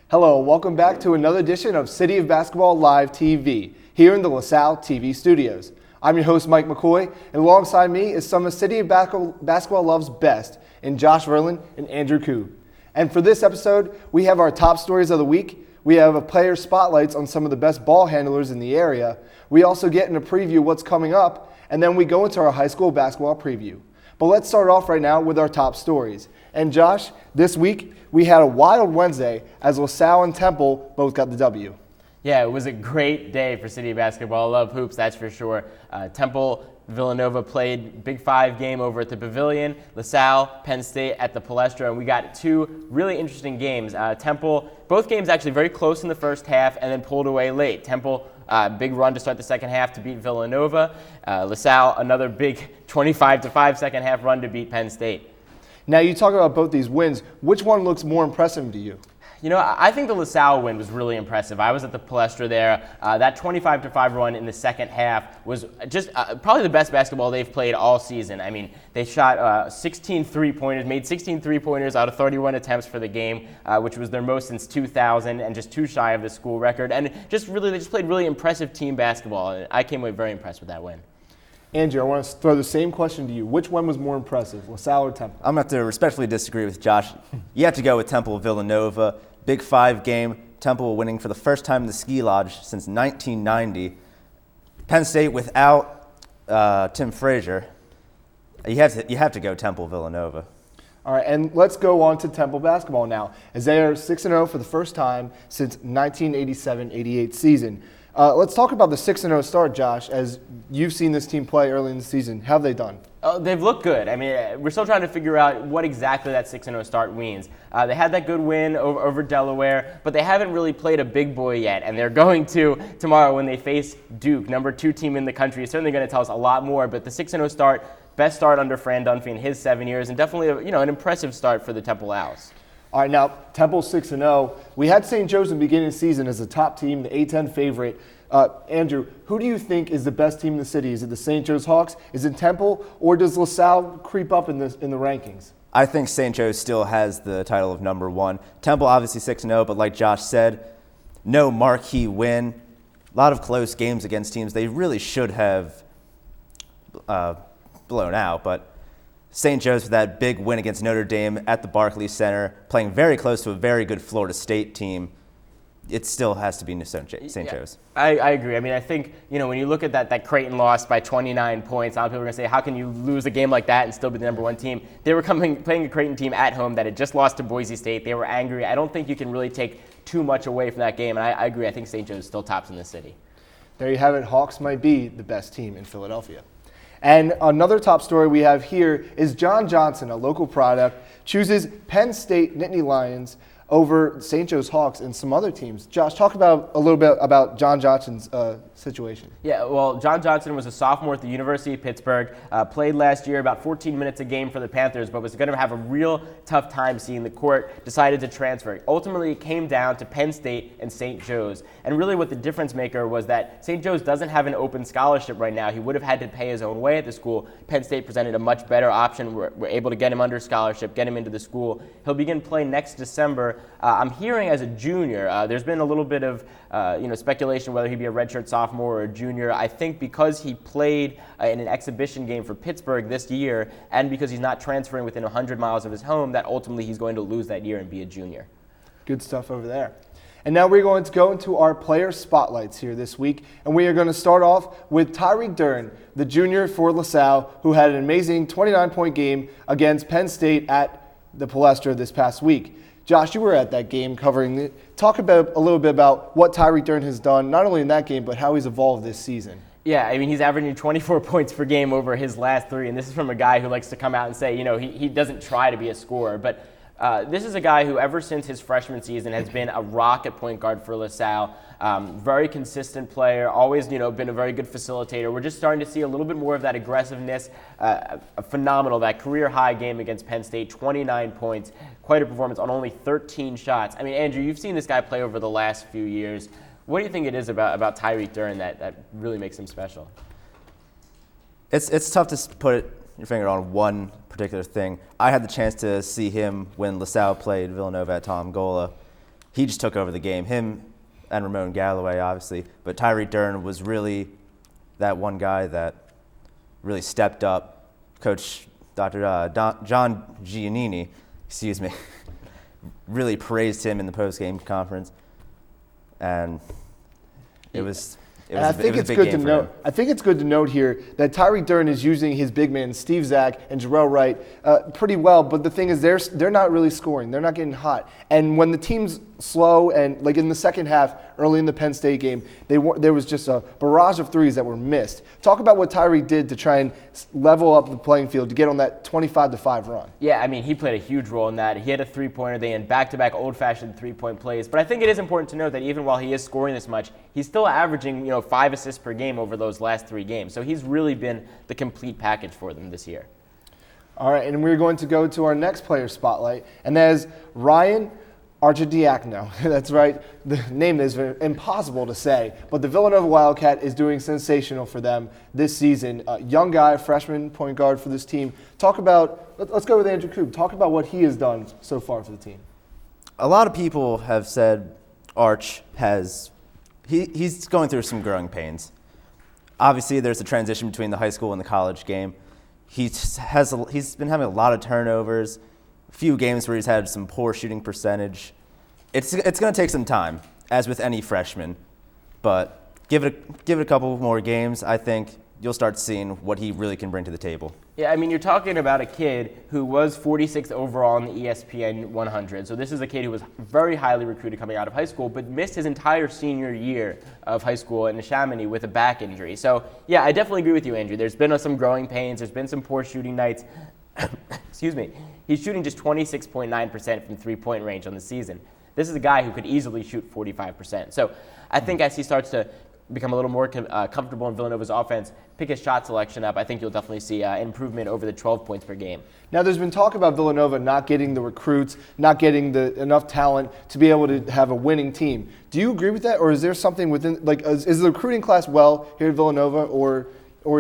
Hello, welcome back to another edition of City of Basketball Live TV, here in the LaSalle TV studios. I'm your host, Mike McCoy, and alongside me is some of City of Basketball Love's best in Josh Verlin and Andrew Koo. And for this episode, we have our top stories of the week. We have a player spotlights on some of the best ball handlers in the area. We also get in a preview of what's coming up, and then we go into our high school basketball preview. But let's start off right now with our top stories. And Josh, this week we had a wild Wednesday as Salle and Temple both got the W. Yeah, it was a great day for City Basketball Love Hoops, that's for sure. Temple Villanova played Big 5 game over at the Pavilion, LaSalle, Penn State at the Palestra, and we got two really interesting games. Temple, both games actually very close in the first half and then pulled away late. Temple, big run to start the second half to beat Villanova. LaSalle, another big 25-5 second half run to beat Penn State. Now you talk about both these wins. Which one looks more impressive to you? You know, I think the LaSalle win was really impressive. I was at the Palestra there. That 25-5 run in the second half was just probably the best basketball they've played all season. I mean, they shot 16 three-pointers, made 16 three-pointers out of 31 attempts for the game, which was their most since 2000 and just too shy of the school record. And they just played really impressive team basketball, and I came away very impressed with that win. Andrew, I want to throw the same question to you. Which one was more impressive, LaSalle or Temple? I'm going to have to respectfully disagree with Josh. You have to go with Temple Villanova. Big 5 game, Temple winning for the first time in the Ski Lodge since 1990. Penn State without Tim Frazier. You have to go Temple Villanova. All right, and let's go on to Temple basketball now, as they are 6-0 for the first time since 1987-88 season. Let's talk about the 6-0 start, Josh, as you've seen this team play early in the season. How have they done? Oh, they've looked good. I mean, we're still trying to figure out what exactly that 6-0 start means. They had that good win over Delaware, but they haven't really played a big boy yet, and they're going to tomorrow when they face Duke, number 2 team in the country. It's certainly going to tell us a lot more, but the 6-0 start, best start under Fran Dunphy in his 7 years, and definitely an impressive start for the Temple Owls. All right, now, Temple 6-0. We had St. Joe's in the beginning of the season as a top team, the A-10 favorite. Andrew, who do you think is the best team in the city? Is it the St. Joe's Hawks? Is it Temple? Or does LaSalle creep up in the rankings? I think St. Joe's still has the title of number 1. Temple obviously 6-0, but like Josh said, no marquee win. A lot of close games against teams they really should have blown out, but St. Joe's with that big win against Notre Dame at the Barclays Center, playing very close to a very good Florida State team. It still has to be St. Joe's. I agree. I mean, I think, when you look at that Creighton loss by 29 points, a lot of people are going to say, how can you lose a game like that and still be the number 1 team? They were playing a Creighton team at home that had just lost to Boise State. They were angry. I don't think you can really take too much away from that game, and I agree. I think St. Joe's still tops in the city. There you have it. Hawks might be the best team in Philadelphia. And another top story we have here is John Johnson, a local product, chooses Penn State Nittany Lions over St. Joe's Hawks and some other teams. Josh, talk about a little bit about John Johnson's situation. Yeah, well, John Johnson was a sophomore at the University of Pittsburgh, played last year about 14 minutes a game for the Panthers, but was going to have a real tough time seeing the court, decided to transfer. Ultimately, it came down to Penn State and St. Joe's. And really what the difference maker was that St. Joe's doesn't have an open scholarship right now. He would have had to pay his own way at the school. Penn State presented a much better option. We're able to get him under scholarship, get him into the school. He'll begin playing next December. I'm hearing as a junior. There's been a little bit of speculation whether he'd be a redshirt sophomore or a junior. I think because he played in an exhibition game for Pittsburgh this year, and because he's not transferring within 100 miles of his home, that ultimately he's going to lose that year and be a junior. Good stuff over there. And now we're going to go into our player spotlights here this week, and we are going to start off with Tyreek Dern, the junior for LaSalle, who had an amazing 29-point game against Penn State at the Palestra this past week. Josh, you were at that game covering it. Talk about a little bit about what Tyreek Dern has done, not only in that game, but how he's evolved this season. Yeah, I mean, he's averaging 24 points per game over his last 3, and this is from a guy who likes to come out and say, he doesn't try to be a scorer, but this is a guy who ever since his freshman season has been a rock at point guard for LaSalle. Very consistent player, always been a very good facilitator. We're just starting to see a little bit more of that aggressiveness. Phenomenal, that career high game against Penn State, 29 points, quite a performance on only 13 shots. I mean, Andrew, you've seen this guy play over the last few years. What do you think it is about Tyreek Dern that really makes him special? It's tough to put your finger on one particular thing. I had the chance to see him when LaSalle played Villanova at Tom Gola. he just took over the game. Him and Ramon Galloway, obviously, but Tyree Dern was really that one guy that really stepped up. Coach Dr. John Giannini, really praised him in the post-game conference, and it was I think it's good to note. I think it's good to note here that Tyree Dern is using his big man Steve Zach and Jarrell Wright pretty well. But the thing is, they're not really scoring. They're not getting hot. And when the team's slow and like in the second half, early in the Penn State game, there was just a barrage of threes that were missed. Talk about what Tyree did to try and level up the playing field to get on that 25-5 run. Yeah, I mean, he played a huge role in that. He had a three-pointer. They had back-to-back old-fashioned three-point plays. But I think it is important to note that even while he is scoring this much, he's still averaging 5 assists per game over those last 3 games. So he's really been the complete package for them this year. All right, and we're going to go to our next player spotlight, and that is Ryan Arcidiacono. That's right. The name is impossible to say, but the Villanova Wildcat is doing sensational for them this season. Young guy, freshman point guard for this team. Let's go with Andrew Koob. Talk about what he has done so far for the team. A lot of people have said Arch he's going through some growing pains. Obviously, there's a transition between the high school and the college game. He's been having a lot of turnovers, a few games where he's had some poor shooting percentage. It's going to take some time, as with any freshman, but give it a couple more games. I think you'll start seeing what he really can bring to the table. Yeah, I mean, you're talking about a kid who was 46th overall in the ESPN 100. So this is a kid who was very highly recruited coming out of high school, but missed his entire senior year of high school in Chamonix with a back injury. So, yeah, I definitely agree with you, Andrew. There's been some growing pains. There's been some poor shooting nights. Excuse me. He's shooting just 26.9% from three-point range on the season. This is a guy who could easily shoot 45%. So I think as he starts to become a little more comfortable in Villanova's offense, pick his shot selection up, I think you'll definitely see improvement over the 12 points per game. Now, there's been talk about Villanova not getting the recruits, not getting enough talent to be able to have a winning team. Do you agree with that, or is there something within, is the recruiting class well here at Villanova, or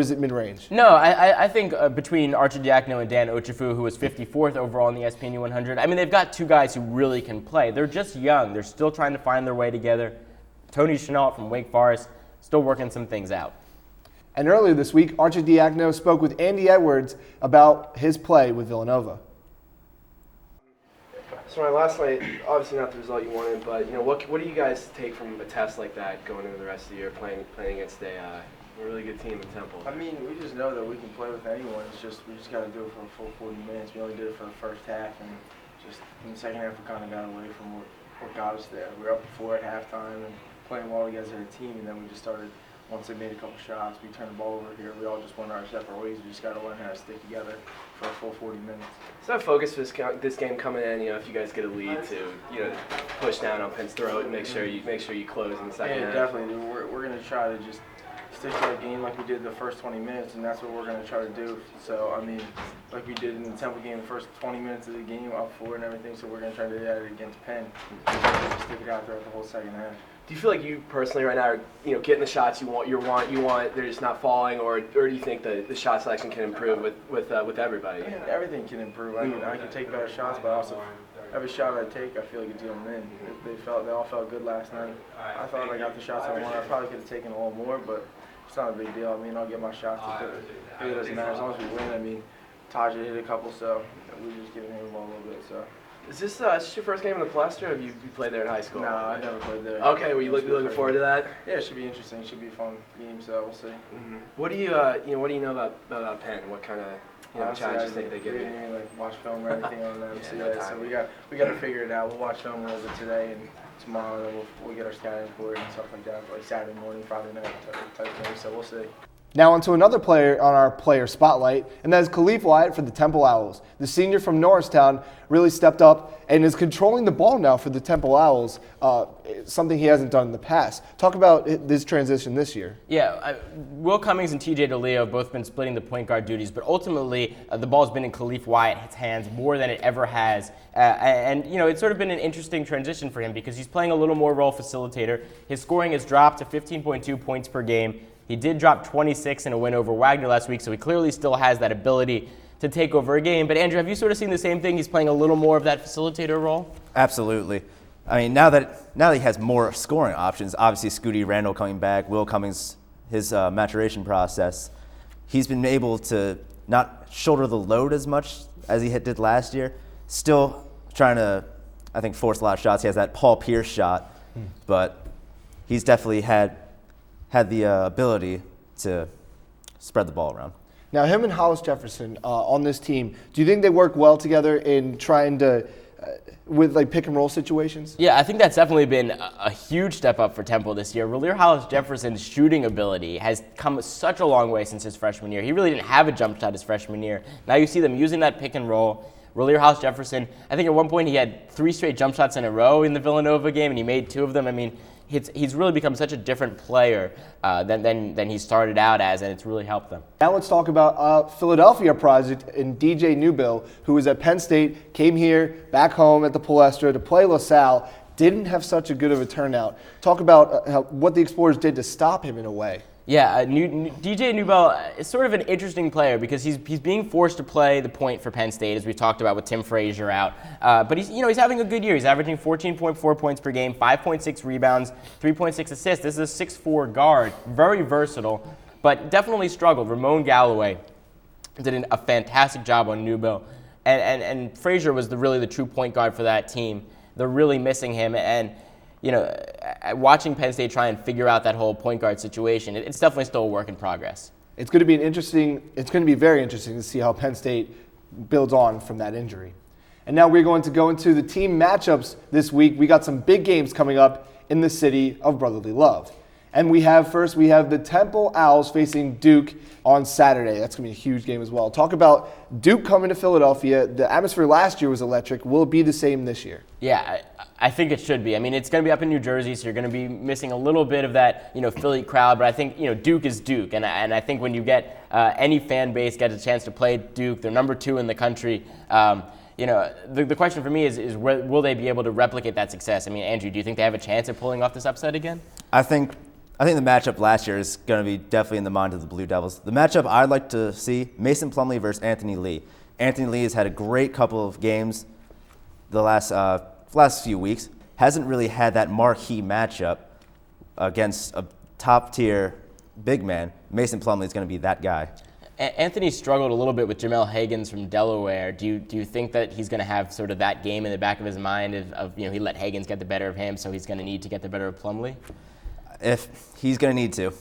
is it mid-range? No, I think between Arcidiacono and Dan Ochefu, who was 54th overall in the ESPN 100, I mean, they've got 2 guys who really can play. They're just young. They're still trying to find their way together. Tony Chenault from Wake Forest, still working some things out. And earlier this week, Arcidiacono spoke with Andy Edwards about his play with Villanova. So Ryan, last night, obviously not the result you wanted, but what do you guys take from a test like that going into the rest of the year, playing against a really good team in Temple? I mean, we just know that we can play with anyone. We just got to do it for a full 40 minutes. We only did it for the first half, and just in the second half we kind of got away from what got us there. We were up 4 at halftime and playing well together as a team, and then we just started. Once they made a couple shots, we turned the ball over here. We all just went our separate ways. We just got to learn how to stick together for a full 40 minutes. Is that focus for this game coming in? If you guys get a lead, to push down on Penn's throat and make sure you close in the second half. Yeah, definitely. We're going to try to just stick to our game like we did the first 20 minutes, and that's what we're going to try to do. So I mean, like we did in the Temple game, the first 20 minutes of the game, up 4 and everything. So we're going to try to do that against Penn. Just stick it out throughout the whole second half. Do you feel like you personally right now are getting the shots you want? They're just not falling, or do you think the shot selection can improve with everybody? I mean, everything can improve. I mean, I can take better shots, but also every shot I take, I feel like it's going in. They all felt good last night. I thought I got the shots I wanted. I probably could have taken a little more, but it's not a big deal. I mean, I'll get my shots. It doesn't matter as long as we win. I mean, Taja hit a couple, so we just giving him the ball a little bit. So. Is this your first game in the Plaster, or have you played there in high school? No, I never played there. Okay, were you looking forward to that? Yeah, it should be interesting. It should be a fun game, so we'll see. Mm-hmm. What do you know about Penn? What kind of challenges think they give you? We didn't even watch film or anything on them. So we got to figure it out. We'll watch film a little bit today and tomorrow, and then we'll get our scouting report and stuff like that, like Saturday morning, Friday night type thing. So we'll see. Now on to another player on our player spotlight, and that is Khalif Wyatt for the Temple Owls. The senior from Norristown really stepped up and is controlling the ball now for the Temple Owls, something he hasn't done in the past. Talk about this transition this year. Yeah, Will Cummings and TJ DeLeo have both been splitting the point guard duties, but ultimately the ball's been in Khalif Wyatt's hands more than it ever has. And it's sort of been an interesting transition for him because he's playing a little more role facilitator. His scoring has dropped to 15.2 points per game. He did drop 26 in a win over Wagner last week, so he clearly still has that ability to take over a game. But Andrew, have you sort of seen the same thing? He's playing a little more of that facilitator role? Absolutely. I mean, now that he has more scoring options, obviously Scooty Randall coming back, Will Cummings, his maturation process, he's been able to not shoulder the load as much as he did last year. Still trying to, I think, force a lot of shots. He has that Paul Pierce shot, but he's definitely had the ability to spread the ball around. Now, him and Hollis Jefferson on this team, do you think they work well together in trying to with like pick and roll situations? Yeah, I think that's definitely been a huge step up for Temple this year. Relir Hollis-Jefferson's shooting ability has come such a long way since his freshman year. He really didn't have a jump shot his freshman year. Now you see them using that pick and roll. Relir Hollis-Jefferson, I think at one point he had 3 straight jump shots in a row in the Villanova game, and he made 2 of them. I mean, he's really become such a different player than he started out as, and it's really helped them. Now let's talk about Philadelphia project and DJ Newbill, who was at Penn State, came here, back home at the Palestra to play LaSalle, didn't have such a good of a turnout. Talk about what the Explorers did to stop him in a way. Yeah, DJ Newbill is sort of an interesting player because he's being forced to play the point for Penn State, as we talked about with Tim Frazier out. But he's having a good year. He's averaging 14.4 points per game, 5.6 rebounds, 3.6 assists. This is a 6'4" guard, very versatile, but definitely struggled. Ramon Galloway did a fantastic job on Newbill, and Frazier was really the true point guard for that team. They're really missing him, and watching Penn State try and figure out that whole point guard situation, it's definitely still a work in progress. It's going to be very interesting to see how Penn State builds on from that injury. And now we're going to go into the team matchups this week. We got some big games coming up in the city of brotherly love. And we have the Temple Owls facing Duke on Saturday. That's going to be a huge game as well. Talk about Duke coming to Philadelphia. The atmosphere last year was electric. Will it be the same this year? Yeah, I think it should be. I mean, it's going to be up in New Jersey, so you're going to be missing a little bit of that, Philly crowd. But I think, Duke is Duke, and I think when you get any fan base gets a chance to play Duke, they're number 2 in the country. The question for me is will they be able to replicate that success? I mean, Andrew, do you think they have a chance of pulling off this upset again? I think the matchup last year is going to be definitely in the mind of the Blue Devils. The matchup I'd like to see, Mason Plumlee versus Anthony Lee. Anthony Lee has had a great couple of games the last few weeks. Hasn't really had that marquee matchup against a top-tier big man. Mason Plumlee is going to be that guy. Anthony struggled a little bit with Jamel Higgins from Delaware. Do you think that he's going to have sort of that game in the back of his mind of he let Higgins get the better of him, so he's going to need to get the better of Plumlee? If he's going to need to.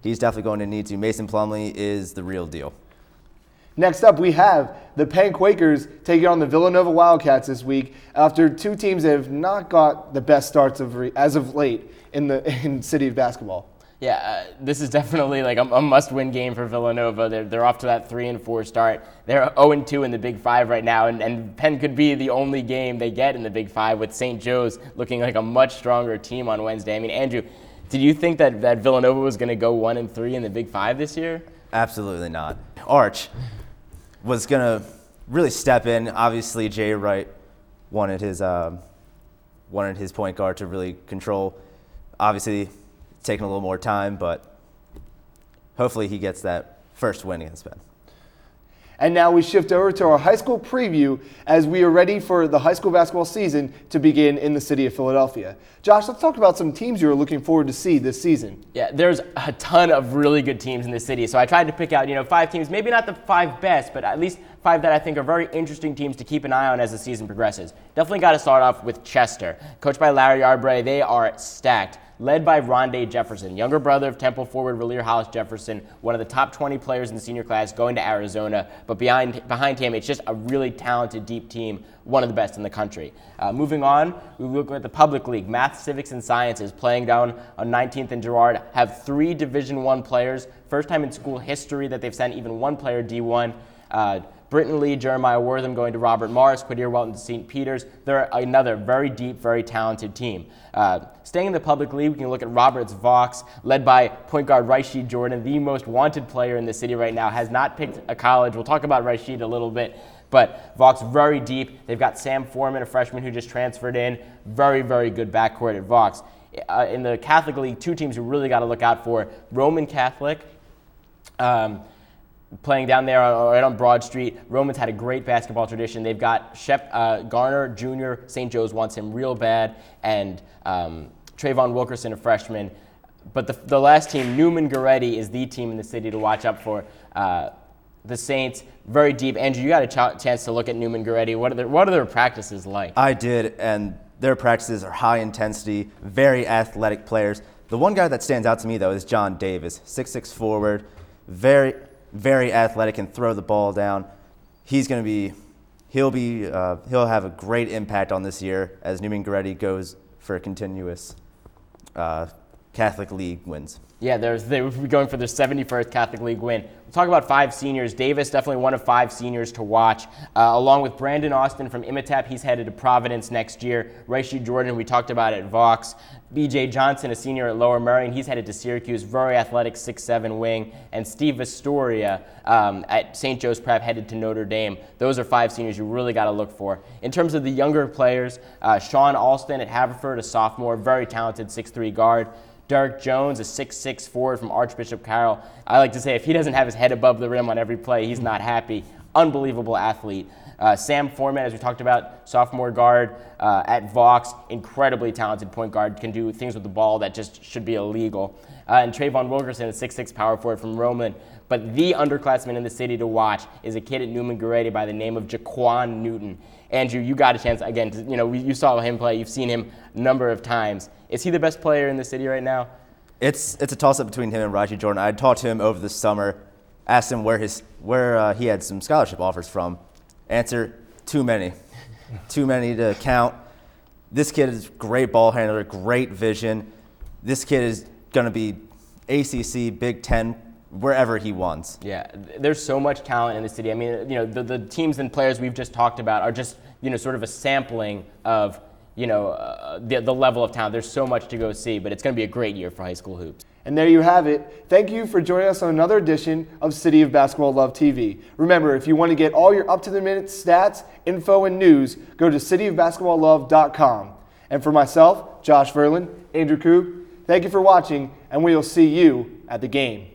He's definitely going to need to. Mason Plumlee is the real deal. Next up, we have the Penn Quakers taking on the Villanova Wildcats this week after 2 teams that have not got the best starts as of late in City of Basketball. Yeah, this is definitely like a must-win game for Villanova. They're off to that 3-4 start. They're 0-2 in the Big Five right now, and Penn could be the only game they get in the Big Five with St. Joe's looking like a much stronger team on Wednesday. I mean, Andrew, did you think that Villanova was going to go 1-3 in the Big Five this year? Absolutely not. Arch was going to really step in. Obviously, Jay Wright wanted his point guard to really control. Obviously, taking a little more time, but hopefully he gets that first win against Penn. And now we shift over to our high school preview as we are ready for the high school basketball season to begin in the city of Philadelphia. Josh, let's talk about some teams you're looking forward to see this season. Yeah, there's a ton of really good teams in the city. So I tried to pick out, 5 teams, maybe not the 5 best, but at least 5 that I think are very interesting teams to keep an eye on as the season progresses. Definitely got to start off with Chester. Coached by Larry Arbre, they are stacked. Led by Rondé Jefferson, younger brother of Temple forward Relir Hollis-Jefferson, one of the top 20 players in the senior class going to Arizona. But behind him, it's just a really talented, deep team, one of the best in the country. Moving on, we look at the public league. Math, Civics, and Sciences playing down on 19th and Girard have 3 Division I players. First time in school history that they've sent even 1 player D1. Britton Lee, Jeremiah Wortham going to Robert Morris, Quadir Welton to St. Peter's. They're another very deep, very talented team. Staying in the public league, we can look at Roberts Vox, led by point guard Rashid Jordan, the most wanted player in the city right now, has not picked a college. We'll talk about Rashid a little bit, but Vox very deep. They've got Sam Foreman, a freshman who just transferred in. Very, very good backcourt at Vox. In the Catholic League, 2 teams you really got to look out for. Roman Catholic, playing down there right on Broad Street. Roman's had a great basketball tradition. They've got Garner Jr., St. Joe's wants him real bad, and Trayvon Wilkerson, a freshman. But the last team, Newman Goretti, is the team in the city to watch up for. The Saints, very deep. Andrew, you got a chance to look at Newman Goretti. What are their practices like? I did, and their practices are high intensity, very athletic players. The one guy that stands out to me, though, is John Davis, 6'6" forward, very, very athletic, and throw the ball down. He'll have a great impact on this year as Newman Goretti goes for continuous Catholic League wins. Yeah, they would be going for their 71st Catholic League win. We'll talk about 5 seniors. Davis, definitely one of 5 seniors to watch. Along with Brandon Austin from Imatap, he's headed to Providence next year. Raishi Jordan, we talked about at Vox. B.J. Johnson, a senior at Lower Murray, and he's headed to Syracuse. Very athletic 6'7" wing. And Steve Astoria at St. Joe's Prep, headed to Notre Dame. Those are 5 seniors you really got to look for. In terms of the younger players, Sean Alston at Haverford, a sophomore, very talented 6'3" guard. Derek Jones, a 6'6" forward from Archbishop Carroll. I like to say if he doesn't have his head above the rim on every play, he's not happy. Unbelievable athlete. Sam Foreman, as we talked about, sophomore guard at Vox, incredibly talented point guard, can do things with the ball that just should be illegal. And Trayvon Wilkerson, a 6'6" power forward from Roman. But the underclassman in the city to watch is a kid at Newman Goretti by the name of Jaquan Newton. Andrew, you got a chance, again, you saw him play. You've seen him a number of times. Is he the best player in the city right now? It's a toss-up between him and Raishi Jordan. I talked to him over the summer, asked him where he had some scholarship offers from. Answer, too many. Too many to count. This kid is a great ball handler, great vision. This kid is going to be ACC, Big Ten, wherever he wants. Yeah, there's so much talent in the city. I mean, the teams and players we've just talked about are just, sort of a sampling of, the level of talent. There's so much to go see, but it's going to be a great year for high school hoops. And there you have it. Thank you for joining us on another edition of City of Basketball Love TV. Remember, if you want to get all your up-to-the-minute stats, info, and news, go to cityofbasketballlove.com. And for myself, Josh Verlin, Andrew Coop, thank you for watching, and we will see you at the game.